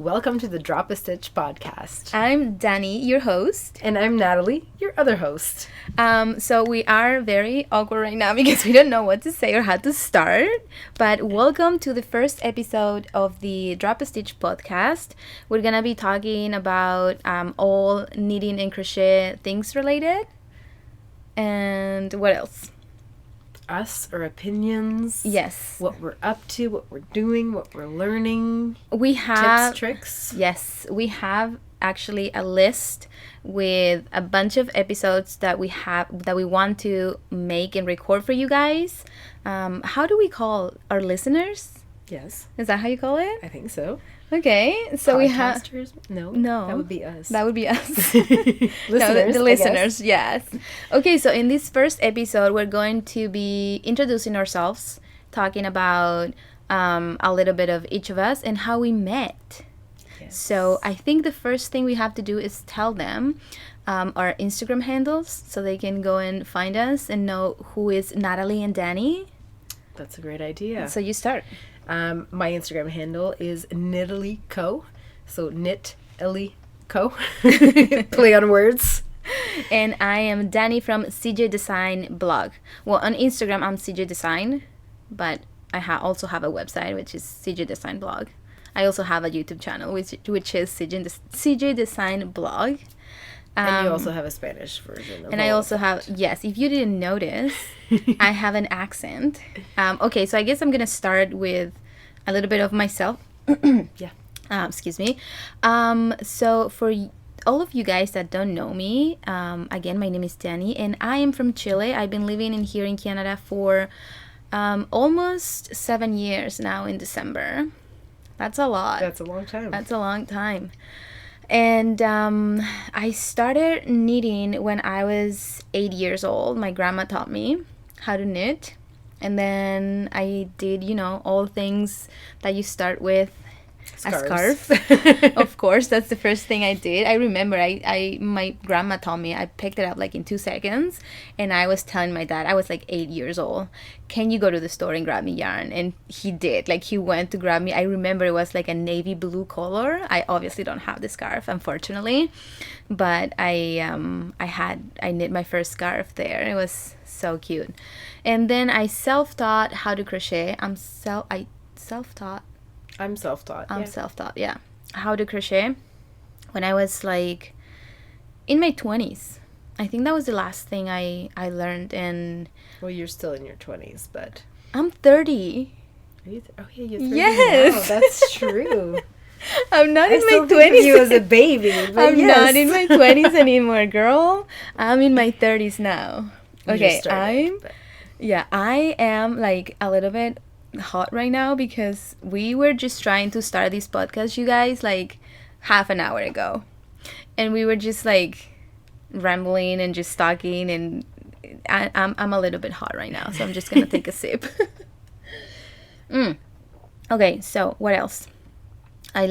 welcome to the Drop a Stitch podcast. I'm Dani, your host. And I'm Nathalie, your other host. So we are very awkward right now because we don't know what to say or how to start. But welcome to the first episode of the Drop a Stitch podcast. We're going to be talking about all knitting and crochet things related. And what else? Us, our opinions. Yes. What we're up to, what we're doing, what we're learning. We have... Tips, tricks. Yes. We have actually a list with a bunch of episodes that we want to make and record for you guys. How do we call our listeners? Yes. Is that how you call it? I think so. Okay, so we have... No. That would be us. That would be us. Listeners, no, the listeners, yes. Okay, so in this first episode, we're going to be introducing ourselves, talking about a little bit of each of us and how we met. Yes. So I think the first thing we have to do is tell them our Instagram handles so they can go and find us and know who is Nathalie and Dani. That's a great idea. So you start. My Instagram handle is Nathalie Co. So Knit-Ellie Co. Play on words. And I am Dani from CJ Design blog. Well, on Instagram, I'm CJ Design, but I also have a website, which is CJ Design blog. I also have a YouTube channel, which is CJ Design blog. And you also have a Spanish version of and I also have, yes, if you didn't notice, I have an accent. Okay, so I guess I'm going to start with a little bit of myself. Yeah. Excuse me. So for all of you guys that don't know me, again, my name is Dani, and I am from Chile. I've been living here in Canada for almost 7 years now in December. That's a lot. That's a long time. That's a long time. And I started knitting when I was 8 years old. My grandma taught me how to knit. And then I did, all things that you start with. Scarves. A scarf. Of course, that's the first thing I did. I remember my grandma taught me. I picked it up like in 2 seconds. And I was telling my dad, I was like 8 years old, can you go to the store and grab me yarn? And he did. Like, he went to grab me. I remember it was like a navy blue color. I obviously don't have the scarf, unfortunately. But I knit my first scarf there. It was so cute. And then I self-taught how to crochet. I'm self-taught, yeah. How to crochet when I was like in my 20s. I think that was the last thing I learned. And well, you're still in your 20s, but I'm 30. Are you oh yeah, you're 30 yes now. That's true. I'm not in my 20s. Think of you as a baby. But I'm not in my 20s anymore, girl. I'm in my 30s now. Okay, I am like a little bit hot right now because we were just trying to start this podcast, you guys, like half an hour ago, and we were just like rambling and just talking, and I'm a little bit hot right now, so I'm just gonna take a sip. Okay, so what else? I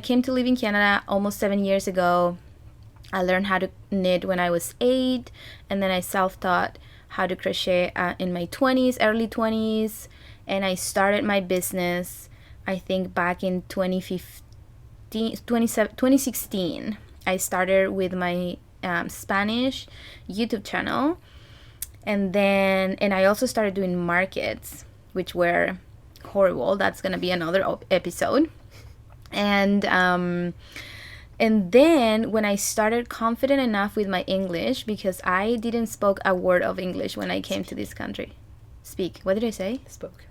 came to live in Canada almost 7 years ago. I learned how to knit when I was 8, and then I self-taught how to crochet in my 20s, early 20s, and I started my business, I think, back in 2016. I started with my Spanish YouTube channel, and I also started doing markets, which were horrible. That's gonna be another episode. And then when I started confident enough with my English, because I didn't spoke a word of English when I came to this country. Speak. What did I say? Spoke.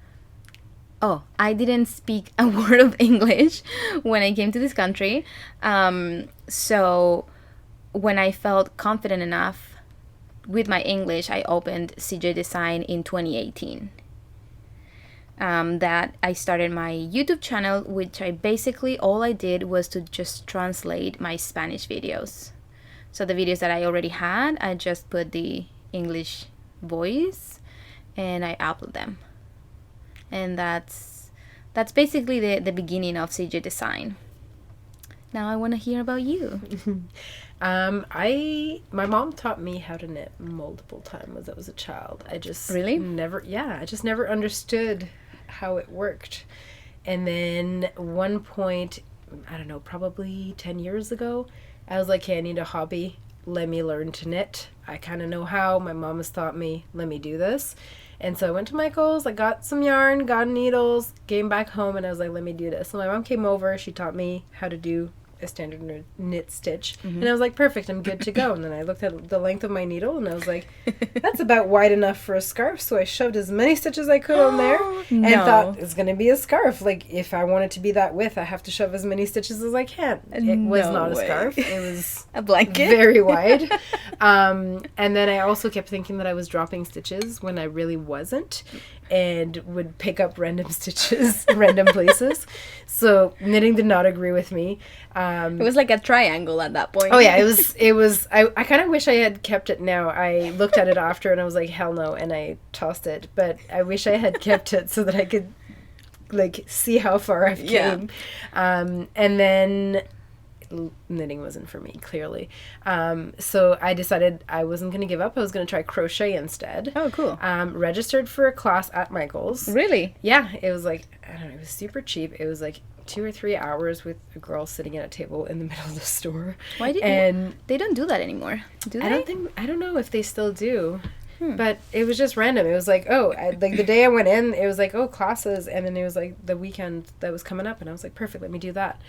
Oh, I didn't speak a word of English when I came to this country. So when I felt confident enough with my English, I opened CJ Design in 2018. That I started my YouTube channel, which all I did was to just translate my Spanish videos. So the videos that I already had, I just put the English voice and I upload them. And that's basically the beginning of CJ Design. Now I want to hear about you. My mom taught me how to knit multiple times as I was a child. I just really never understood how it worked. And then one point, I don't know, probably 10 years ago, I was like, hey, I need a hobby. Let me learn to knit. I kind of know how. My mom has taught me. Let me do this. And so I went to Michael's. I got some yarn, got needles, came back home, and I was like, let me do this. So my mom came over. She taught me how to do a standard knit stitch. And I was like, perfect, I'm good to go. And then I looked at the length of my needle, and I was like, that's about wide enough for a scarf. So I shoved as many stitches as I could on there and thought, it's going to be a scarf. Like, if I want it to be that width, I have to shove as many stitches as I can. It was not a scarf. It was a blanket. Very wide. And then I also kept thinking that I was dropping stitches when I really wasn't, and would pick up random stitches in random places. So knitting did not agree with me. It was like a triangle at that point. Oh yeah, it was I kind of wish I had kept it now. I looked at it after and I was like, hell no, and I tossed it. But I wish I had kept it so that I could like see how far I've came. And then knitting wasn't for me, clearly. So I decided I wasn't going to give up. I was going to try crochet instead. Oh, cool. Registered for a class at Michael's. Really? Yeah, it was like, I don't know, it was super cheap. It was like 2 or 3 hours with a girl sitting at a table in the middle of the store. Why did they don't do that anymore? Do they? I don't know if they still do. But it was just random. It was like, like the day I went in, it was like, classes, and then it was like the weekend that was coming up, and I was like, perfect, let me do that.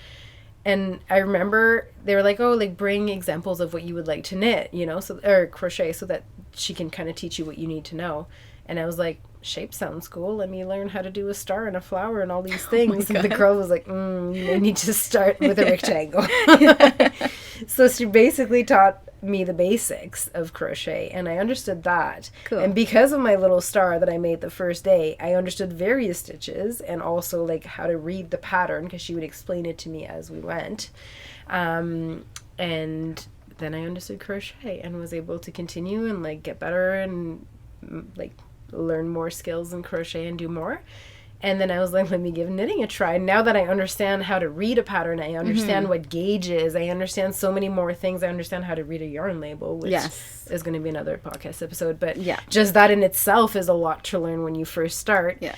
And I remember they were like, bring examples of what you would like to knit, or crochet, so that she can kind of teach you what you need to know. And I was like, shape sounds cool. Let me learn how to do a star and a flower and all these things. And the girl was like, you need to start with a rectangle. So she basically taught me the basics of crochet, and I understood that. Cool. And because of my little star that I made the first day, I understood various stitches and also like how to read the pattern, because she would explain it to me as we went. And then I understood crochet and was able to continue and like get better and like learn more skills in crochet and do more. And then I was like, let me give knitting a try. Now that I understand how to read a pattern, I understand what gauge is, I understand so many more things. I understand how to read a yarn label, which is going to be another podcast episode. But just that in itself is a lot to learn when you first start. Yeah.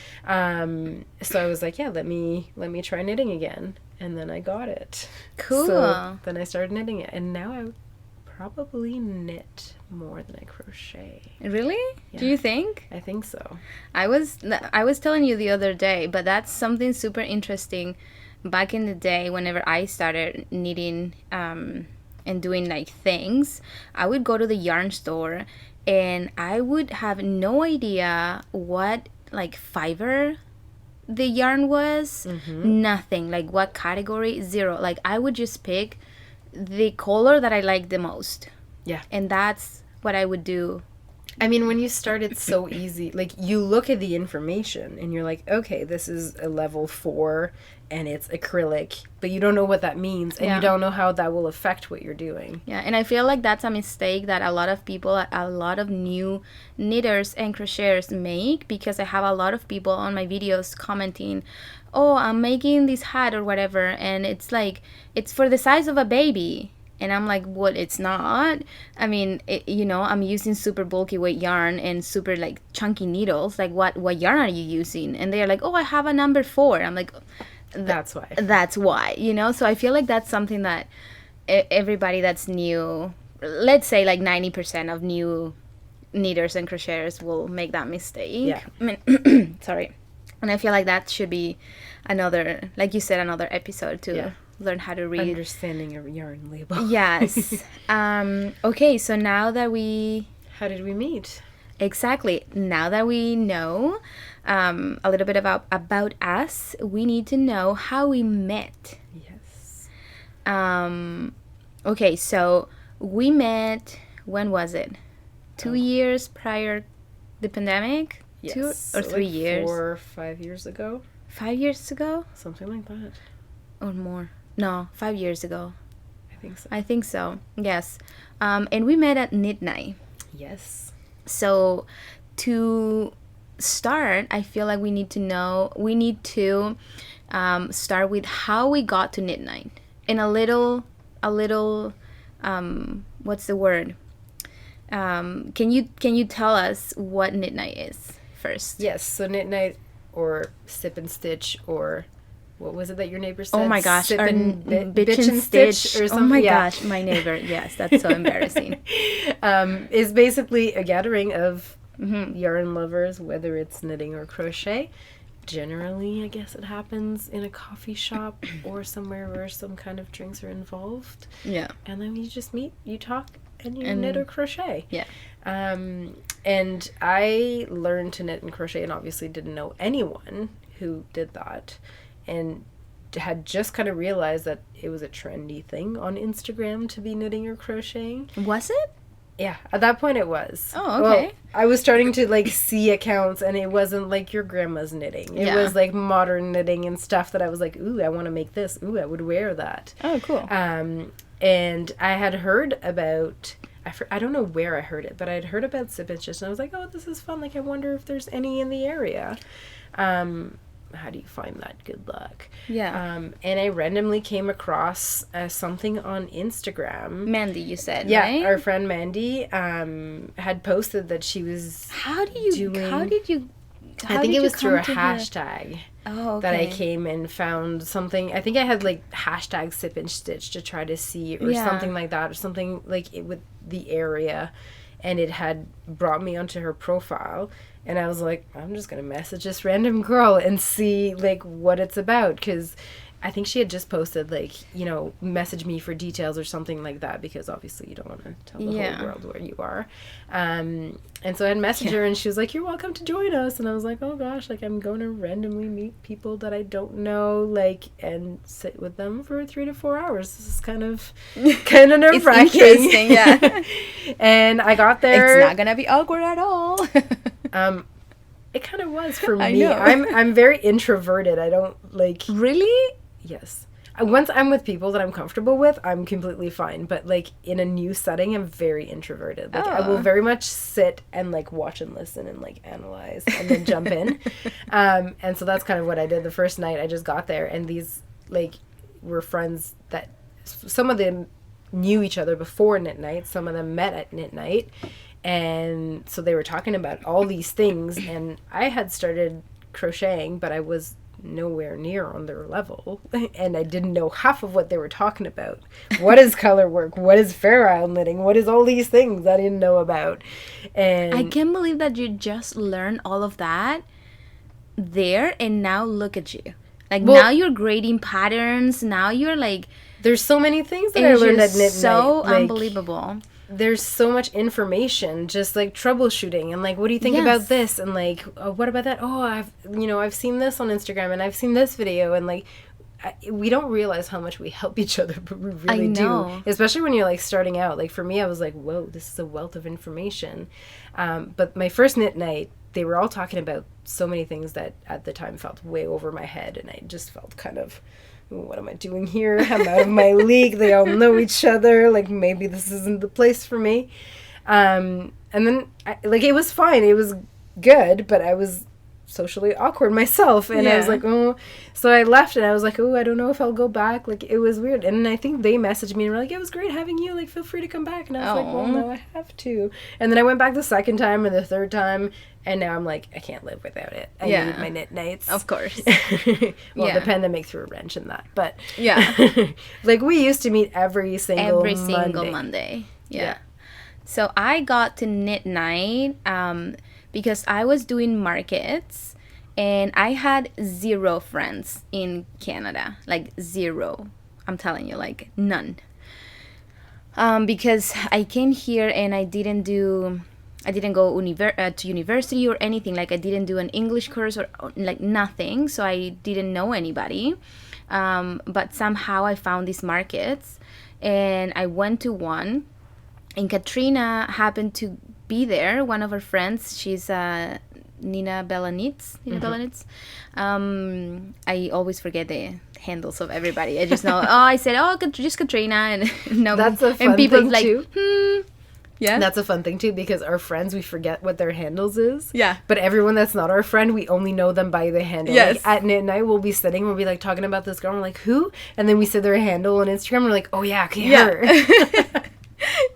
So I was like, let me try knitting again. And then I got it. Cool. So then I started knitting it. And now I probably knit more than I crochet. Really? Yeah. Do you think? I think so. I was telling you the other day, but that's something super interesting. Back in the day, whenever I started knitting and doing like things, I would go to the yarn store and I would have no idea what like fiber the yarn was. Nothing. Like what category? Zero. Like I would just pick the color that I like the most. Yeah. And that's what I would do. I mean, when you start, it's so easy. Like, you look at the information and you're like, okay, this is a level 4 and it's acrylic, but you don't know what that means and you don't know how that will affect what you're doing. Yeah, and I feel like that's a mistake that a lot of people, a lot of new knitters and crocheters make, because I have a lot of people on my videos commenting, oh, I'm making this hat or whatever, and it's like, it's for the size of a baby. And I'm like, well, it's not. I mean, I'm using super bulky weight yarn and super like chunky needles. Like, what yarn are you using? And they're like, oh, I have a number 4. I'm like, that's why. That's why, So I feel like that's something that everybody that's new, let's say like 90% of new knitters and crocheters will make that mistake. Yeah. I mean, sorry. And I feel like that should be another, like you said, another episode to learn how to read. Understanding a yarn label. Yes. Okay, so now that How did we meet? Exactly. Now that we know a little bit about us, we need to know how we met. Yes. Okay, so we met, when was it? 2 years prior the pandemic? Yes. 2 or 3 years? 4 or 5 years ago. 5 years ago? Something like that. Or more. No, 5 years ago. I think so. Yes. And we met at Knit Night. Yes. So to start, I feel like we need to start with how we got to Knit Night. And a little what's the word? Can you tell us what Knit Night is first? Yes. So Knit Night, or Sip and Stitch, or what was it that your neighbor said? Oh my gosh, Sip our and bitch and stitch or Oh something. my Yeah. gosh, my neighbor. Yes, that's so embarrassing. Is basically a gathering of yarn lovers, whether it's knitting or crochet. Generally, I guess it happens in a coffee shop or somewhere where some kind of drinks are involved. Yeah. And then you just meet, you talk, and you knit or crochet. Yeah. And I learned to knit and crochet and obviously didn't know anyone who did that. And had just kind of realized that it was a trendy thing on Instagram to be knitting or crocheting. Was it? Yeah, at that point it was. Oh, okay. Well, I was starting to like see accounts, and it wasn't like your grandma's knitting. It was like modern knitting and stuff that I was like, ooh, I want to make this. Ooh, I would wear that. Oh, cool. And I had heard about, I don't know where I heard it, but I had heard about Sip and Stitch, and I was like, oh, this is fun. Like, I wonder if there's any in the area. How do you find that? Good luck. Yeah. And I randomly came across something on Instagram. Mandy, you said, Yeah, right? our friend Mandy had posted that she was How did you I think it was through a hashtag Oh, okay. that I came and found something. I think I had like hashtag Sip and Stitch to try to see or something like that, or something like it with the area, and it had brought me onto her profile. And I was like, I'm just going to message this random girl and see, like, what it's about. Because I think she had just posted, like, you know, message me for details or something like that. Because obviously you don't want to tell the whole world where you are. And so I had messaged her, and she was like, you're welcome to join us. And I was like, oh, gosh, like, I'm going to randomly meet people that I don't know, like, and sit with them for 3 to 4 hours. This is kind of nerve-wracking. It's interesting, yeah. And I got there. It's not going to be awkward at all. It kind of was for I me. know. I'm very introverted. I don't like. Really? Yes. Once I'm with people that I'm comfortable with, I'm completely fine. But like in a new setting, I'm very introverted. Like I will very much sit and like watch and listen and like analyze and then jump in. And so that's kind of what I did the first night. I just got there, and these like were friends that some of them knew each other before knit night. Some of them met at knit night. And so they were talking about all these things, and I had started crocheting, but I was nowhere near on their level, and I didn't know half of what they were talking about. What is color work? What is fair isle knitting? What is all these things I didn't know about? And I can't believe that you just learned all of that there, and now look at you. Like, now you're grading patterns. Now you're like... There's so many things that I learned at knit so night. Like, unbelievable. There's so much information, just like troubleshooting and like, what do you think about this? And like, what about that? Oh, I've seen this on Instagram, and I've seen this video, and like, we don't realize how much we help each other, but we really do. Especially when you're like starting out. Like for me, I was like, whoa, this is a wealth of information. But my first knit night, they were all talking about so many things that at the time felt way over my head, and I just felt kind of, what am I doing here? I'm out of my league. They all know each other. Like, maybe this isn't the place for me. And then, it was fine. It was good, but I was socially awkward myself. And I was like, oh. So I left, and I was like, oh, I don't know if I'll go back. Like, it was weird. And I think they messaged me and were like, it was great having you. Like, feel free to come back. And I was like, well, no, I have to. And then I went back the second time and the third time. And now I'm like, I can't live without it. I need my knit nights. Of course. Well, the pandemic threw a wrench in that. But yeah. like, we used to meet every single Monday. Yeah. So I got to knit night because I was doing markets, and I had 0 friends in Canada. Like 0. I'm telling you, like none. Because I came here and I didn't go to university or anything. Like, I didn't do an English course or like nothing, so I didn't know anybody. But somehow I found these markets, and I went to one, and Katrina happened to be there. One of her friends, she's Nina Bellanitz. I always forget the handles of everybody. I just know. I said, just Katrina, and no. That's a fun and people thing like, too. Yeah. That's a fun thing too, because our friends, we forget what their handles is. Yeah. But everyone that's not our friend, we only know them by the handle. Yes. Like, at knit night, we'll be sitting, we'll be like talking about this girl, and we're like, who? And then we see their handle on Instagram, and we're like, oh yeah, okay, her.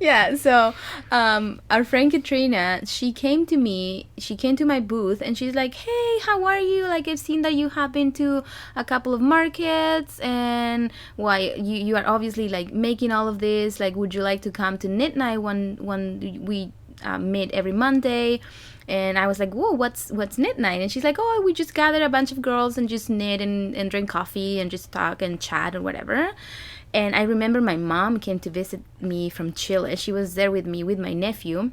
Yeah, so our friend Katrina, she came to my booth, and she's like, hey, how are you? Like, I've seen that you have been to a couple of markets, and why you are obviously like making all of this, like, would you like to come to knit night when we meet every Monday? And I was like, whoa, what's knit night? And she's like, oh, we just gather a bunch of girls and just knit and drink coffee and just talk and chat or whatever. And I remember my mom came to visit me from Chile. She was there with me with my nephew.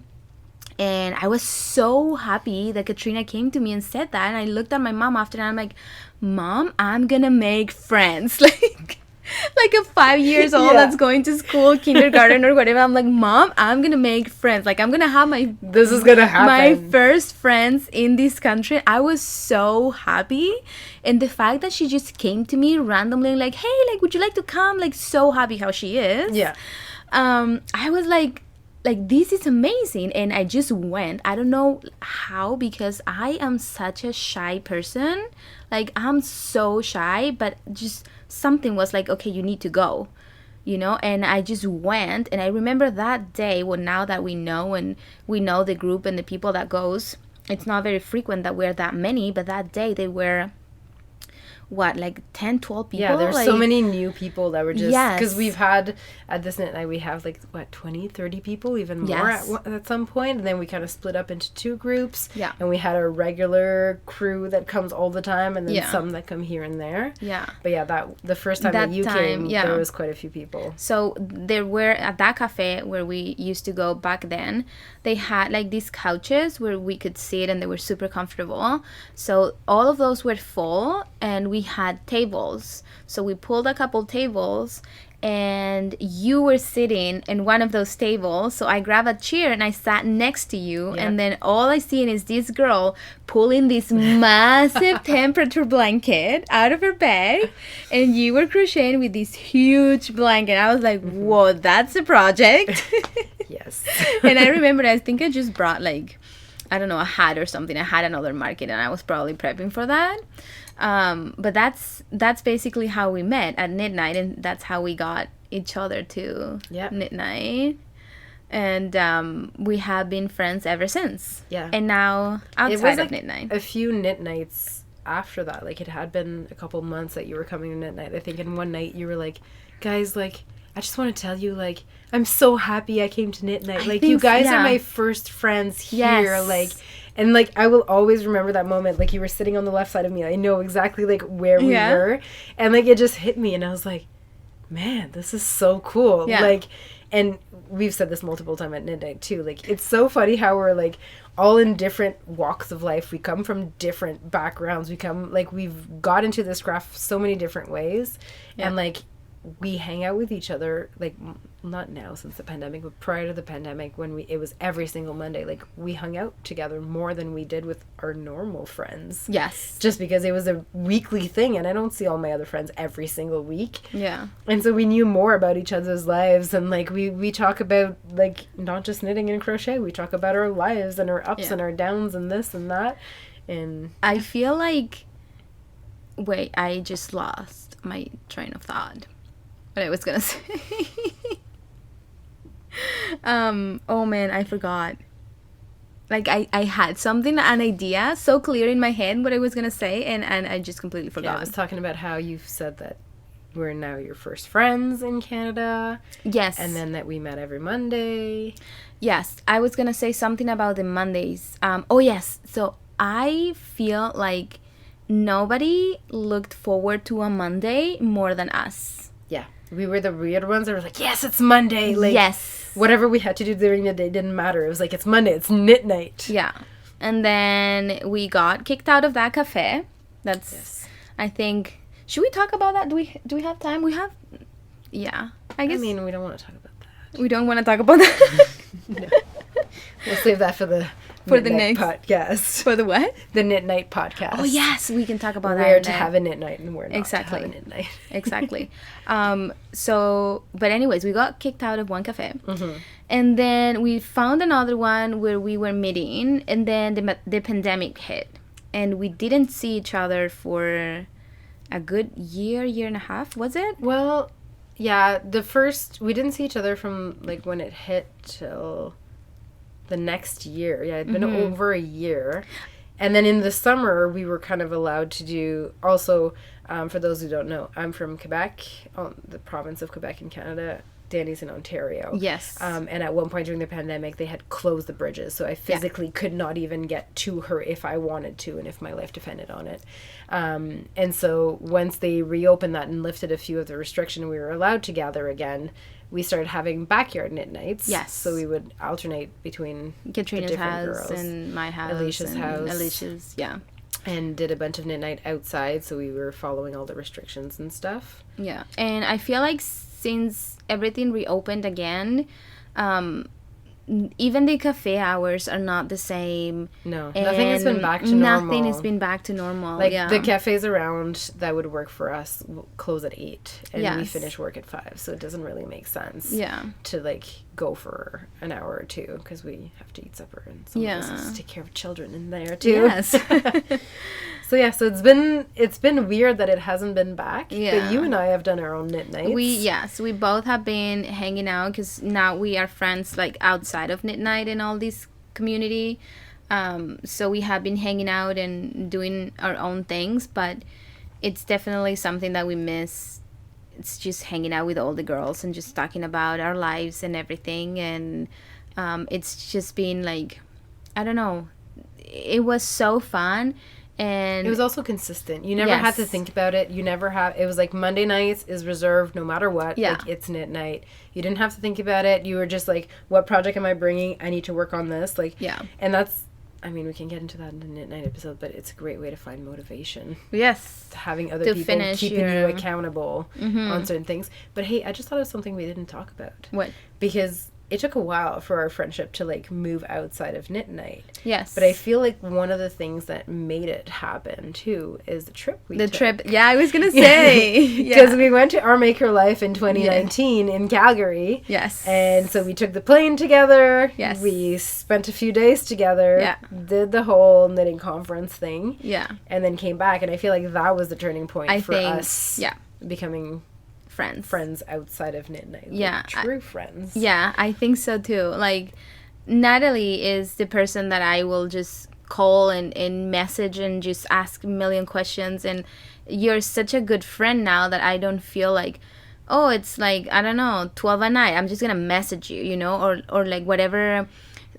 And I was so happy that Katrina came to me and said that. And I looked at my mom after, and I'm like, Mom, I'm gonna make friends. Like a 5 years old that's going to school, kindergarten or whatever. I'm like, Mom, I'm gonna make friends. Like, I'm gonna have this is gonna happen. My first friends in this country. I was so happy. And the fact that she just came to me randomly, like, hey, like, would you like to come? Like, so happy how she is. Yeah. I was like, this is amazing. And I just went. I don't know how, because I am such a shy person. Like, I'm so shy, but just something was like, okay, you need to go, and I just went. And I remember that day, now that we know, and we know the group and the people that goes, it's not very frequent that we're that many, but that day they were like 10, 12 people. Yeah, there's like, so many new people that were just, yes, because we've had at this knit night, we have like 20, 30 people, even more at some point, and then we kind of split up into 2 groups. Yeah. And we had our regular crew that comes all the time, and then some that come here and there. Yeah. But yeah, the first time that you came, there was quite a few people. So there were, at that cafe where we used to go back then, they had like these couches where we could sit, and they were super comfortable. So all of those were full, and we had tables. So we pulled a couple tables, and you were sitting in one of those tables. So I grabbed a chair and I sat next to you. Yeah. And then all I seen is this girl pulling this massive temperature blanket out of her bag, and you were crocheting with this huge blanket. I was like, whoa, that's a project. Yes. And I remember, I think I just brought like, I don't know, a hat or something. I had another market, and I was probably prepping for that. But that's basically how we met at knit night, and that's how we got each other to knit night. And we have been friends ever since. Yeah. And now outside of knit night. A few knit nights after that, like it had been a couple months that you were coming to knit night. I think in one night you were like, guys, like, I just want to tell you, like, I'm so happy I came to knit night. Like, you guys are my first friends here. Yes. Like, and like, I will always remember that moment. Like, you were sitting on the left side of me. I know exactly like where we were, and like it just hit me, and I was like, man, this is so cool. Yeah. Like, and we've said this multiple times at knit night too. Like, it's so funny how we're like all in different walks of life. We come from different backgrounds. We've got into this craft so many different ways, and like, we hang out with each other, like, not now since the pandemic, but prior to the pandemic, when it was every single Monday, like, we hung out together more than we did with our normal friends. Yes. Just because it was a weekly thing, and I don't see all my other friends every single week. Yeah. And so we knew more about each other's lives, and like, we talk about, like, not just knitting and crochet, we talk about our lives and our ups and our downs and this and that. And I feel like, wait, I just lost my train of thought. What I was gonna say. Oh man, I forgot. Like, I had something, an idea so clear in my head what I was gonna say, and I just completely forgot. Yeah, I was talking about how you've said that we're now your first friends in Canada. Yes. And then that we met every Monday. Yes, I was gonna say something about the Mondays. Oh yes, so I feel like nobody looked forward to a Monday more than us. Yeah. We were the weird ones that were like, yes, it's Monday. Like, yes. Whatever we had to do during the day didn't matter. It was like, it's Monday. It's knit night. Yeah. And then we got kicked out of that cafe. That's, I think, should we talk about that? Do we have time? We have, yeah. I mean, we don't want to talk about that. We don't want to talk about that? No. We'll save that for the next podcast. For the what? The knit night podcast. Oh yes, we can talk about where to have a knit night and where not to have a knit night. Exactly. So, but anyways, we got kicked out of one cafe, and then we found another one where we were meeting, and then the pandemic hit, and we didn't see each other for a good year and a half. Was it? Well, Yeah, we didn't see each other from like when it hit till the next year. Yeah, it'd been over a year. And then in the summer, we were kind of allowed to do, also, for those who don't know, I'm from Quebec, the province of Quebec in Canada. Danny's in Ontario. Yes. And at one point during the pandemic, they had closed the bridges. So I physically could not even get to her if I wanted to and if my life depended on it. And so once they reopened that and lifted a few of the restrictions, we were allowed to gather again. We started having backyard knit nights. Yes. So we would alternate between Katrina's house girls. And my house. Alicia's house. Alicia's, yeah. And did a bunch of knit night outside, so we were following all the restrictions and stuff. Yeah. And I feel like since everything reopened again, even the cafe hours are not the same. No, nothing has been back to normal. Nothing has been back to normal. Like, yeah. the cafes around that would work for us close at 8, and Yes. we finish work at 5, so it doesn't really make sense Yeah. to, like, go for an hour or two, because we have to eat supper, and some of us have to take care of children in there, too. Yes. So, yeah, so it's been weird that it hasn't been back, Yeah. but you and I have done our own knit nights. We both have been hanging out because now we are friends like outside of Knit Night and all this community. So we have been hanging out and doing our own things, but it's definitely something that we miss. It's just hanging out with all the girls and just talking about our lives and everything. And it's just been like, I don't know, it was so fun. And it was also consistent. You never had to think about it. It was like Monday nights is reserved no matter what. Yeah. Like, it's knit night. You didn't have to think about it. You were just like, what project am I bringing? I need to work on this. Like, yeah. And that's, I mean, we can get into that in the knit night episode, but it's a great way to find motivation. Yes. Having other people keeping you accountable on certain things. But hey, I just thought of something we didn't talk about. What? Because it took a while for our friendship to, like, move outside of knit night. Yes. But I feel like one of the things that made it happen, too, is the trip we took. The trip. Yeah, I was going to say. Because we went to Our Maker Life in 2019 in Calgary. Yes. And so we took the plane together. Yes. We spent a few days together. Yeah. Did the whole knitting conference thing. Yeah. And then came back. And I feel like that was the turning point us. Yeah. Becoming friends outside of knit night. Yeah. Like, true friends. Yeah, I think so too. Like, Natalie is the person that I will just call and message and just ask a million questions. And you're such a good friend now that I don't feel like, oh, it's like, I don't know, 12 at night. I'm just going to message you, you know, or like whatever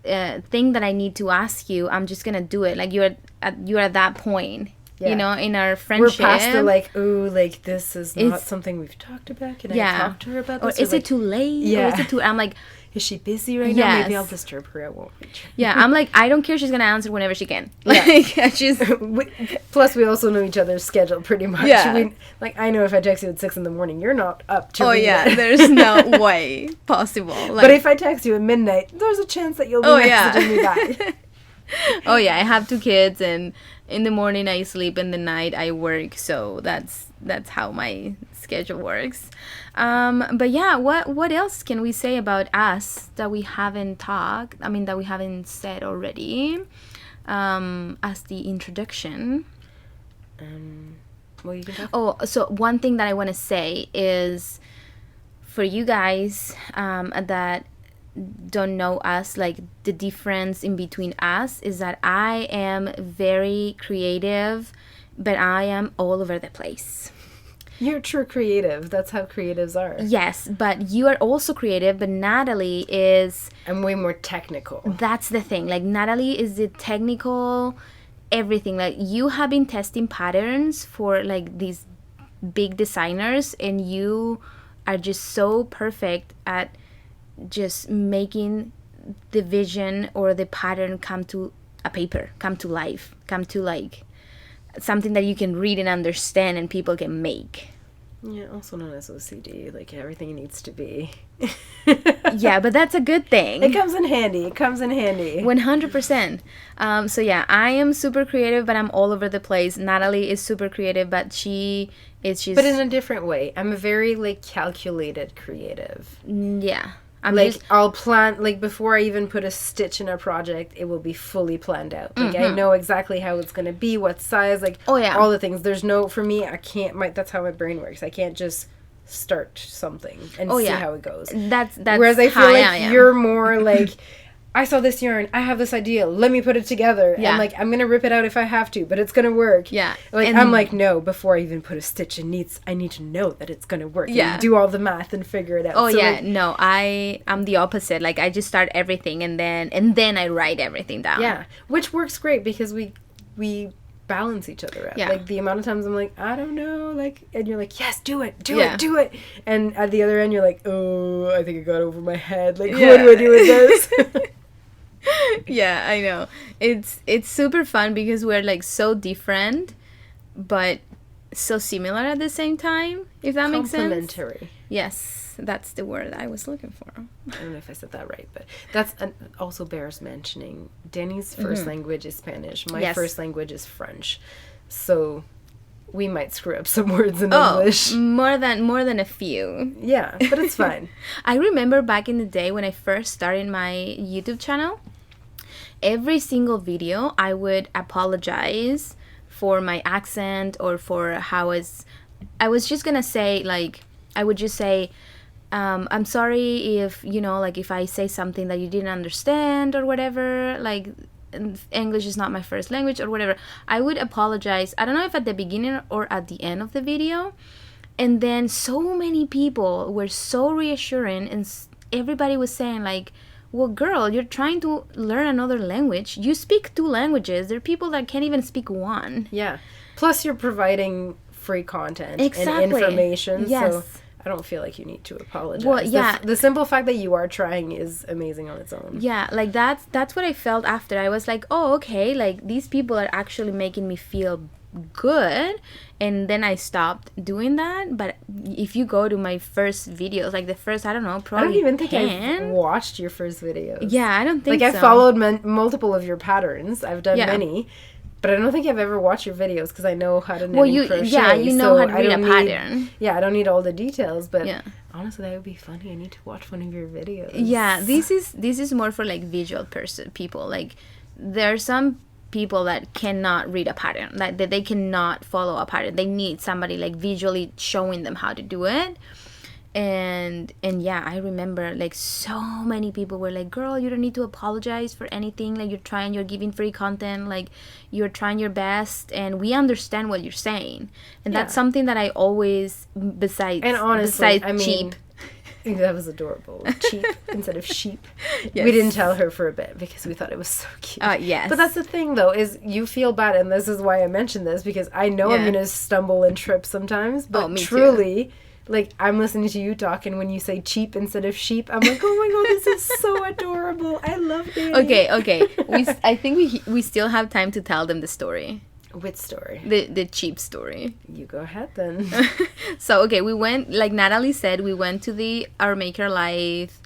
thing that I need to ask you, I'm just going to do it. Like, you're at that point. Yeah. You know, in our friendship. We're past the, like, ooh, like, this is not something we've talked about. Can I talk to her about this? Or is it too late? Yeah. Or is it too... I'm like... Is she busy right now? Maybe I'll disturb her. I won't reach her. Yeah, I'm like, I don't care. She's going to answer whenever she can. Like, I just... Plus, we also know each other's schedule pretty much. Yeah. Like, I know if I text you at 6 a.m, you're not up to read it. There's no way possible. Like, but if I text you at midnight, there's a chance that you'll be messaging me back. Oh, yeah, I have 2 kids, and in the morning I sleep, in the night I work, so that's how my schedule works. But yeah, what else can we say about us that we haven't that we haven't said already, as the introduction? Well, you can talk. Oh, so one thing that I want to say is, for you guys that don't know us, like, the difference in between us is that I am very creative, but I am all over the place. You're true creative. That's how creatives are. Yes, but you are also creative, but Natalie is... I'm way more technical. That's the thing. Like, Natalie is the technical everything. Like, you have been testing patterns for, like, these big designers, and you are just so perfect at just making the vision or the pattern come to a paper, come to life, come to, like, something that you can read and understand and people can make. Yeah, also known as OCD. Like, everything needs to be. Yeah, but that's a good thing. It comes in handy. 100%. So yeah, I am super creative, but I'm all over the place. Natalie is super creative, but she is just... But in a different way. I'm a very, like, calculated creative. Yeah. I'll plan, like, before I even put a stitch in a project, it will be fully planned out. Like, I know exactly how it's going to be, what size, like, all the things. There's no, for me, I can't, that's how my brain works. I can't just start something and Oh, see yeah. how it goes. That's Whereas I feel how I like am. you're more like, I saw this yarn, I have this idea, let me put it together. Yeah. And like, I'm going to rip it out if I have to, but it's going to work. Yeah. Like, And- I'm like, no, before I even put a stitch, I need to know that it's going to work. Yeah. And do all the math and figure it out. Oh So, yeah, like, no, I'm the opposite. Like I just start everything and then I write everything down. yeah. Which works great because we balance each other out. Yeah. Like the amount of times I'm like, I don't know, like, and you're like, yes, do it, do Yeah. it, do it. And at the other end, you're like, oh, I think it got over my head. Like, Yeah. what do I do with this? Yeah, I know. It's super fun because we're like so different, but so similar at the same time. If that makes sense. Complementary. Yes, that's the word I was looking for. I don't know if I said that right, but that's also bears mentioning. Danny's first language is Spanish. My Yes. first language is French. So we might screw up some words in Oh, English. more than a few. Yeah, but it's fine. I remember back in the day when I first started my YouTube channel, every single video I would apologize for my accent or for how I was just gonna say, like, I would just say, I'm sorry if, you know, like if I say something that you didn't understand or whatever, like English is not my first language or whatever. I would apologize. I don't know if at the beginning or at the end of the video. And then so many people were so reassuring and everybody was saying like, well, girl, you're trying to learn another language. You speak 2 languages. There are people that can't even speak 1. Yeah. Plus, you're providing free content Exactly. and information. Yes. So I don't feel like you need to apologize. Well, yeah. The simple fact that you are trying is amazing on its own. Yeah, like that's what I felt after. I was like, oh, okay, like these people are actually making me feel good. And then I stopped doing that. But if you go to my first videos, like the first, I don't know, I probably don't even think 10. I've watched your first videos. Yeah, I don't think like so. I followed multiple of your patterns. I've done Yeah. many, but I don't think I've ever watched your videos because I know how to knit Well, and crochet. you know so how to I read a don't need- pattern. Yeah, I don't need all the details, but Yeah. honestly, that would be funny. I need to watch one of your videos. Yeah, this is more for like visual people. Like there are some people that cannot read a pattern, like that they cannot follow a pattern. They need somebody like visually showing them how to do it. And yeah, I remember like so many people were like, girl, you don't need to apologize for anything. Like you're giving free content, like you're trying your best and we understand what you're saying. And that's Yeah. something that I always, besides honestly, I mean, cheap. that was adorable. Cheap instead of sheep. Yes. We didn't tell her for a bit because we thought it was so cute. Yes. But that's the thing, though, is you feel bad, and this is why I mentioned this, because I know I'm Yeah. going to stumble and trip sometimes, but me too. truly, like, I'm listening to you talk, and when you say cheap instead of sheep, I'm like, oh my god, this is so adorable. I love it. Okay. I think we still have time to tell them the story. Which story? The cheap story. You go ahead, then. So, okay, we went, like Natalie said, we went to the Our Maker Life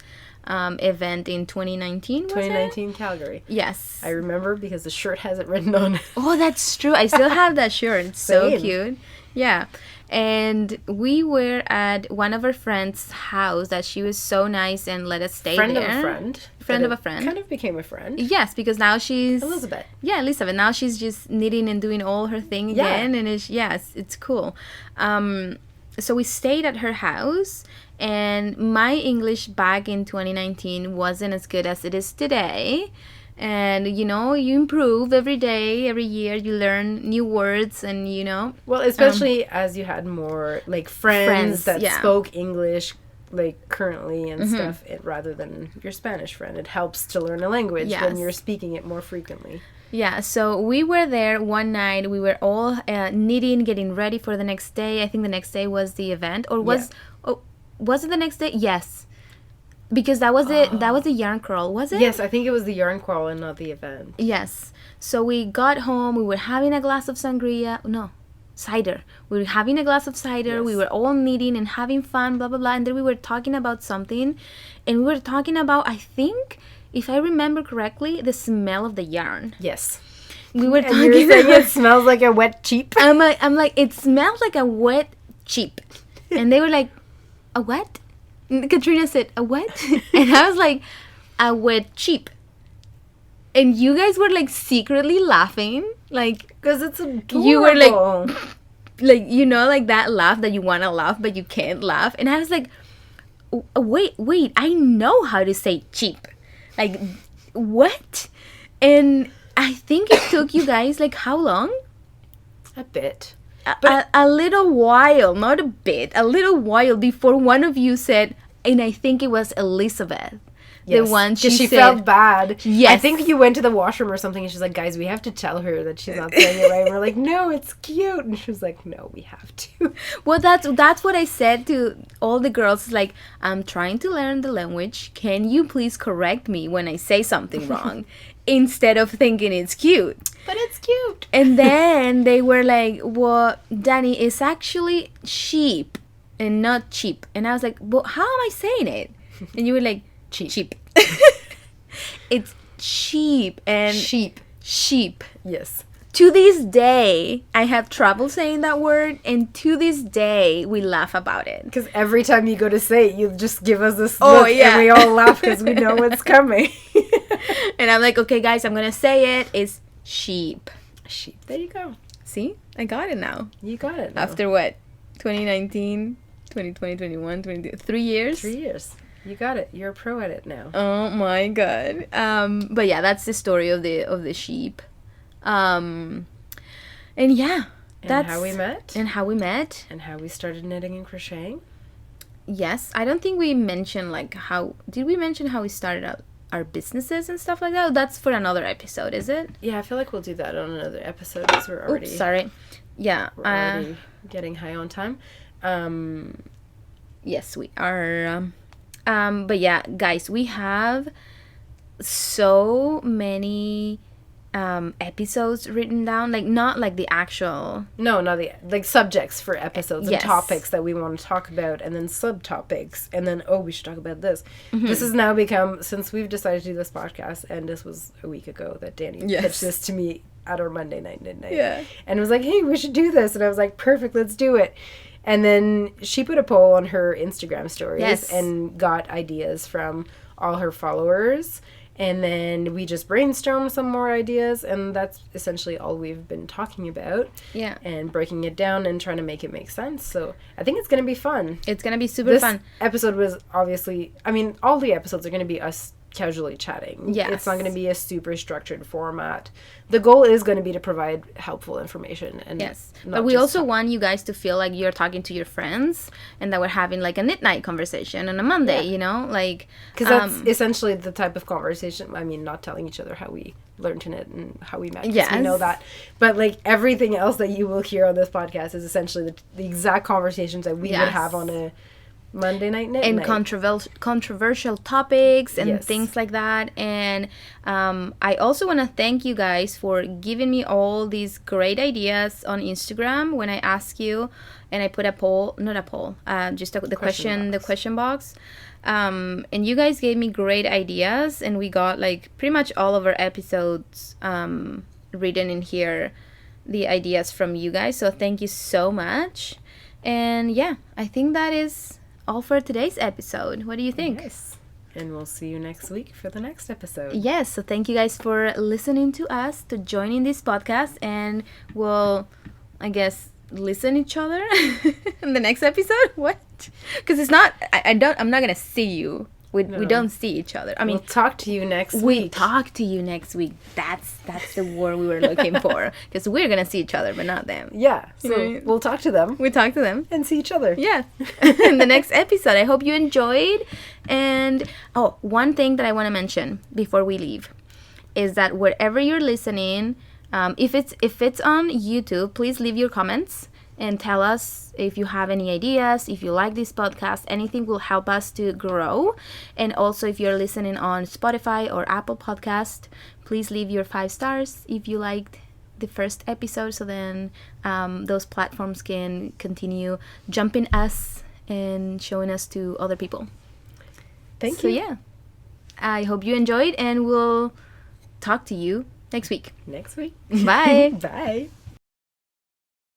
event in 2019, was 2019 Calgary. it? Yes. I remember because the shirt has it written on it. Oh, that's true. I still have that shirt. It's so Same. cute. Yeah. And we were at one of our friends' house that she was so nice and let us stay Friend there. of a friend. Friend But of a it friend. Kind of became a friend. Yes, because now she's... Elizabeth. Yeah, Elizabeth. Now she's just knitting and doing all her thing Yeah. again. And it's cool. So we stayed at her house. And my English back in 2019 wasn't as good as it is today. And, you know, you improve every day, every year. You learn new words and, you know. Well, especially as you had more, like, friends that yeah. spoke English, like, currently and stuff, rather than your Spanish friend. It helps to learn a language when Yes. you're speaking it more frequently. Yeah, so we were there one night. We were all knitting, getting ready for the next day. I think the next day was the event. Or was it the next day? Yes. Because that was the yarn crawl, was it? Yes, I think it was the yarn crawl and not the event. Yes. So we got home. We were having a glass of sangria. No, cider. We were having a glass of cider. Yes. We were all knitting and having fun, blah, blah, blah. And then we were talking about something. And we were talking about, I think, if I remember correctly, the smell of the yarn. Yes. We were And talking you're saying about... it smells like a wet cheap? I'm like, it smells like a wet cheap. And they were like, a what? And Katrina said, a what? And I was like, a wet cheap. And you guys were like secretly laughing. Like, Because it's adorable. you were like, like, you know, like that laugh that you want to laugh but you can't laugh. And I was like, wait, I know how to say cheap. Like, what? And I think it took you guys like how long? A bit. A little while, not a bit, a little while before one of you said, and I think it was Elizabeth. Yes, the one she said, felt bad. Yes. I think you went to the washroom or something, and she's like, guys, we have to tell her that she's not saying it right. And we're like, no, it's cute. And she was like, no, we have to. Well, that's what I said to all the girls. Like, I'm trying to learn the language. Can you please correct me when I say something wrong? Instead of thinking it's cute. But it's cute. And then they were like, well, Dani, it's actually sheep and not cheap. And I was like, well, how am I saying it? And you were like, cheap. It's cheap and sheep. Yes. To this day, I have trouble saying that word, and to this day, we laugh about it. Because every time you go to say it, you just give us this Oh, look, yeah. and we all laugh because we know what's coming. And I'm like, okay, guys, I'm gonna say it. It's sheep. Sheep. There you go. See? I got it now. You got it now. After what? 2019, 2020, 21, 22, 3 years? 3 years. You got it. You're a pro at it now. Oh my god. But yeah, that's the story of the sheep. And yeah, that's how we met. And how we met. And how we started knitting and crocheting. Yes, I don't think we mentioned like how did we mention how we started our businesses and stuff like that? That's for another episode, is it? Yeah, I feel like we'll do that on another episode because we're already. Oops, sorry. Yeah, we're already getting high on time. Yes, we are. But yeah, guys, we have so many episodes written down, like not like the actual not the like subjects for episodes and Yes. topics that we want to talk about, and then subtopics, and then we should talk about this. This has now become, since we've decided to do this podcast, and this was a week ago that Dani pitched this to me at our Monday night midnight, and was like, hey, we should do this, and I was like, perfect, let's do it. And then she put a poll on her Instagram stories and got ideas from all her followers. And then we just brainstormed some more ideas, and that's essentially all we've been talking about. Yeah. And breaking it down and trying to make it make sense. So I think it's going to be fun. It's going to be super fun. This episode was obviously, I mean, all the episodes are going to be us casually chatting. Yes. It's not going to be a super structured format. The goal is going to be to provide helpful information. And yes. But we also want you guys to feel like you're talking to your friends and that we're having like a knit night conversation on a Monday, you know? Like, because that's essentially the type of conversation, I mean, not telling each other how we learned to knit and how we met, because we know that. But like everything else that you will hear on this podcast is essentially the exact conversations that we would have on a Monday night knit and night. controversial topics and things like that. And I also want to thank you guys for giving me all these great ideas on Instagram when I ask you, and I put a poll, not a poll, just the question box. And you guys gave me great ideas, and we got like pretty much all of our episodes written in here, the ideas from you guys. So thank you so much. And yeah, I think that is all for today's episode. What do you think? Yes. And we'll see you next week for the next episode. Yes. So thank you guys for listening to us, to joining this podcast, and we'll, I guess, listen each other in the next episode. What? Because it's not. I'm not gonna see you. We don't see each other. I mean, we'll talk to you next week. We talk to you next week. That's the word we were looking for. Because we're gonna see each other, but not them. Yeah. So we'll talk to them. We talk to them and see each other. Yeah. In the next episode. I hope you enjoyed. And one thing that I want to mention before we leave is that wherever you're listening, if it's on YouTube, please leave your comments and tell us if you have any ideas, if you like this podcast. Anything will help us to grow. And also, if you're listening on Spotify or Apple Podcast, please leave your 5 stars if you liked the first episode, so then those platforms can continue jumping us and showing us to other people. Thank you. So yeah, I hope you enjoyed, and we'll talk to you next week. Next week. Bye. Bye.